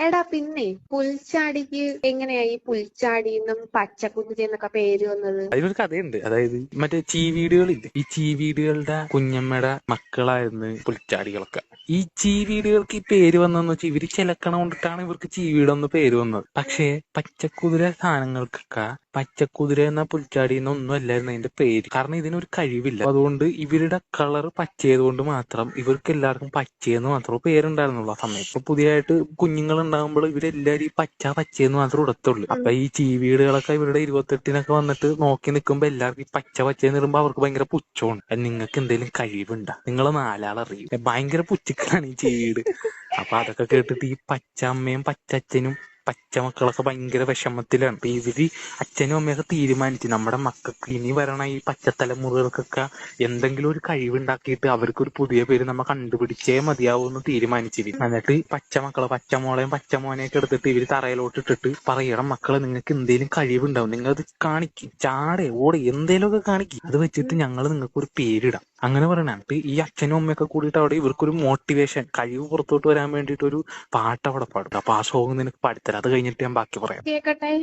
എടാ പിന്നെ പുൽച്ചാടിക്ക് എങ്ങനെയാ ഈ പുൽച്ചാടിന്നും പച്ചക്കുതിര എന്നൊക്കെ പേര് വന്നത്? അതിനൊരു കഥയുണ്ട്. അതായത് മറ്റേ ചീവീടുകളില്ലേ, ഈ ചീവീടുകളുടെ കുഞ്ഞമ്മയുടെ മക്കളായിരുന്നു പുൽച്ചാടികളൊക്കെ. ഈ ചീവീടുകൾക്ക് ഈ പേര് വന്നതെന്ന് വെച്ചാൽ ഇവര് ചിലക്കണ കൊണ്ടിട്ടാണ് ഇവർക്ക് ചീവീടെന്ന് പേര് വന്നത്. പക്ഷേ പച്ചക്കുതിര സാധനങ്ങൾക്കൊക്കെ പച്ചക്കുതിര എന്ന പുൽച്ചാടി എന്നൊന്നും അല്ലായിരുന്നു അതിന്റെ പേര്. കാരണം ഇതിനൊരു കഴിവില്ല. അതുകൊണ്ട് ഇവരുടെ കളർ പച്ചയായതുകൊണ്ട് മാത്രം ഇവർക്ക് എല്ലാവർക്കും പച്ചയെന്ന് മാത്രമേ പേരുണ്ടായിരുന്നുള്ളൂ ആ സമയത്ത്. ഇപ്പൊ പുതിയതായിട്ട് കുഞ്ഞുങ്ങൾ ഉണ്ടാകുമ്പോൾ ഇവരെല്ലാവരും ഈ പച്ചയെന്ന് മാത്രമേ ഇടത്തുള്ളൂ. അപ്പൊ ഈ ചീവീടുകളൊക്കെ ഇവരുടെ 28-നൊക്കെ വന്നിട്ട് നോക്കി നിൽക്കുമ്പോ എല്ലാവർക്കും ഈ പച്ചയെന്ന് ഇടുമ്പോ അവർക്ക് ഭയങ്കര പുച്ഛമാണ്. നിങ്ങൾക്ക് എന്തെങ്കിലും കഴിവുണ്ടാ, നിങ്ങൾ നാലാളറിയും, ഭയങ്കര പുച്ഛിക്കലാണ് ഈ ചീവീട്. അപ്പൊ അതൊക്കെ കേട്ടിട്ട് ഈ പച്ചമ്മയും പച്ചച്ഛനും പച്ചമക്കളൊക്കെ ഭയങ്കര വിഷമത്തിലാണ്. അപ്പൊ ഇവര് അച്ഛനും അമ്മയൊക്കെ തീരുമാനിച്ചു നമ്മുടെ മക്കൾക്ക് ഇനി വരണ ഈ പച്ചത്തലമുറകൾക്കൊക്കെ എന്തെങ്കിലും ഒരു കഴിവുണ്ടാക്കിയിട്ട് അവർക്കൊരു പുതിയ പേര് നമ്മ കണ്ടുപിടിച്ചേ മതിയാവൂന്ന് തീരുമാനിച്ചിരുന്നു. എന്നിട്ട് പച്ചമക്കളെ പച്ചമോളെയും പച്ചമോനെയൊക്കെ എടുത്തിട്ട് ഇവര് തറയിലോട്ട് ഇട്ടിട്ട് പറയണം, മക്കളെ നിങ്ങൾക്ക് എന്തെങ്കിലും കഴിവുണ്ടാവും, നിങ്ങൾ അത് കാണിക്കും, ചാടെ ഓടെ എന്തേലുമൊക്കെ കാണിക്കും, അത് വെച്ചിട്ട് ഞങ്ങൾ നിങ്ങൾക്ക് ഒരു പേരിടാം അങ്ങനെ പറയണത്. ഈ അച്ഛനും അമ്മയൊക്കെ കൂടിയിട്ട് അവിടെ ഇവർക്കൊരു മോട്ടിവേഷൻ, കഴിവ് പുറത്തോട്ട് വരാൻ വേണ്ടിയിട്ട് ഒരു പാട്ട് അവിടെ പാടും. അപ്പൊ ആ സോങ് നിനക്ക് പാടിത്തരാം, അത് കഴിഞ്ഞിട്ട് ഞാൻ ബാക്കി പറയാം. കേക്കട്ടെ.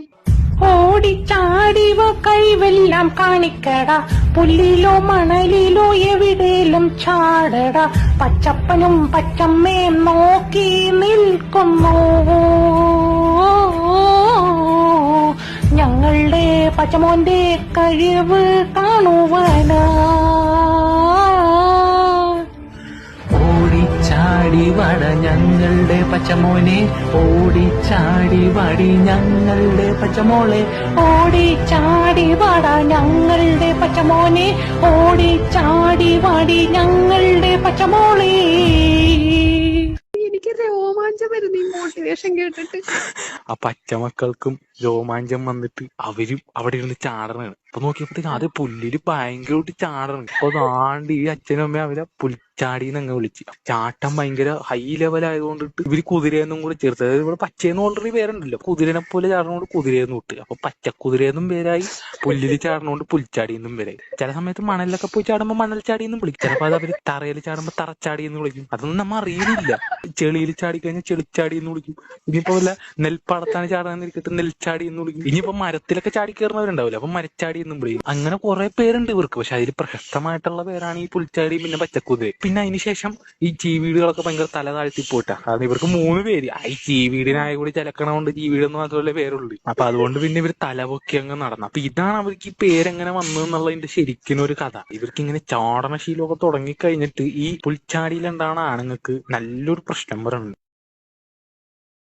ഓടിച്ചാടിവ കഴിവെല്ലാം കാണിക്കടാ, പുല്ലിലോ മണലിലോ എവിടേലും ചാടടാ, പച്ചപ്പനും പച്ചമ്മയും നോക്കി നിൽക്കുന്നു ഞങ്ങളുടെ പച്ചമോന്റെ കഴിവ് കാണുവാനാ. ഓടിച്ചാടി വട ഞങ്ങളുടെ പച്ചമോനെ, ഓടിച്ചാടി വടി ഞങ്ങളുടെ പച്ചമോളെ, ഓടിച്ചാടി വാട ഞങ്ങളുടെ പച്ചമോനെ, ഓടിച്ചാടി വാടി ഞങ്ങളുടെ പച്ചമോളെ. എനിക്ക് രോമാഞ്ചം വരുന്നു ഈ മോട്ടിവേഷൻ കേട്ടിട്ട്. ആ പച്ചമക്കൾക്കും രോമാഞ്ചം വന്നിട്ട് അവരും അവിടെ ഇരുന്ന് ചാടണാണ്. അപ്പൊ നോക്കിയപ്പോഴത്തേക്ക് അത് പുല്ലില് ഭയങ്കരമായിട്ട് ചാടണം. അപ്പൊ ആണ്ട് ഈ അച്ഛനും അമ്മയും അവരെ പുൽച്ചാടിന്ന് അങ്ങ് വിളിച്ച്. ചാട്ടം ഭയങ്കര ഹൈ ലെവൽ ആയതുകൊണ്ടിട്ട് ഇവര് കുതിരയെന്നും കൂടെ ചേർത്ത്, അതായത് ഇവിടെ പച്ചയെന്ന് ഓൾറെഡി പേരുണ്ടല്ലോ, കുതിരനെ പോലെ ചാടണോണ്ട് കുതിരയെന്ന് വിട്ട്. അപ്പൊ പച്ചക്കുതിരയെന്നും പേരായി, പുല്ലില് ചാടണോണ്ട് പുൽച്ചാടിയെന്നും പേരായി. ചില സമയത്ത് മണലിലൊക്കെ പോയി ചാടുമ്പോ മണൽച്ചാടിയെന്നും വിളിക്കും. ചിലപ്പോ അത് അവര് തറയിൽ ചാടുമ്പോ തറച്ചാടിയെന്ന് വിളിക്കും. അതൊന്നും നമ്മ അറിയുന്നില്ല. ചെളിയിൽ ചാടി കഴിഞ്ഞാൽ ചെളിച്ചാടി എന്ന് വിളിക്കും. ഇനിയിപ്പോ വല്ല നെൽപ്പാടത്താണ് ചാടാന്നിരിക്കട്ടെ നെൽച്ചാടി എന്ന് വിളിക്കും. ഇനിയിപ്പോ മരത്തിലൊക്കെ ചാടി കയറുന്നവരുണ്ടാവില്ല, അപ്പൊ മരച്ചാടി എന്നും വിളിക്കും. അങ്ങനെ കുറെ പേരുണ്ട് ഇവർക്ക്. പക്ഷെ അതിൽ പ്രശസ്തമായിട്ടുള്ള പേരാണ് ഈ പുൽച്ചാടി പിന്നെ പച്ചക്കുതിര. പിന്നെ അതിനുശേഷം ഈ ചീവീടുകളൊക്കെ ഭയങ്കര തല താഴ്ത്തി പോയിട്ടാ. കാരണം ഇവർക്ക് 3 പേര്. ഈ ചീവീടിനായ കൂടി ചിലക്കണോണ്ട് ചീവീടെന്ന് മാത്രമല്ലേ പേരുള്ളൂ. അപ്പൊ അതുകൊണ്ട് പിന്നെ ഇവർ തലപൊക്കി അങ്ങ് നടന്നു. അപ്പൊ ഇതാണ് അവർക്ക് ഈ പേരെങ്ങനെ വന്നു എന്നുള്ളതിന്റെ ശരിക്കും ഒരു കഥ. ഇവർക്ക് ഇങ്ങനെ ചാടനശീലമൊക്കെ തുടങ്ങിക്കഴിഞ്ഞിട്ട് ഈ പുൽച്ചാടിയിലുണ്ടാവുന്ന ആണുങ്ങൾക്ക് നല്ലൊരു പ്രശ്നം പറയുന്നുണ്ട്.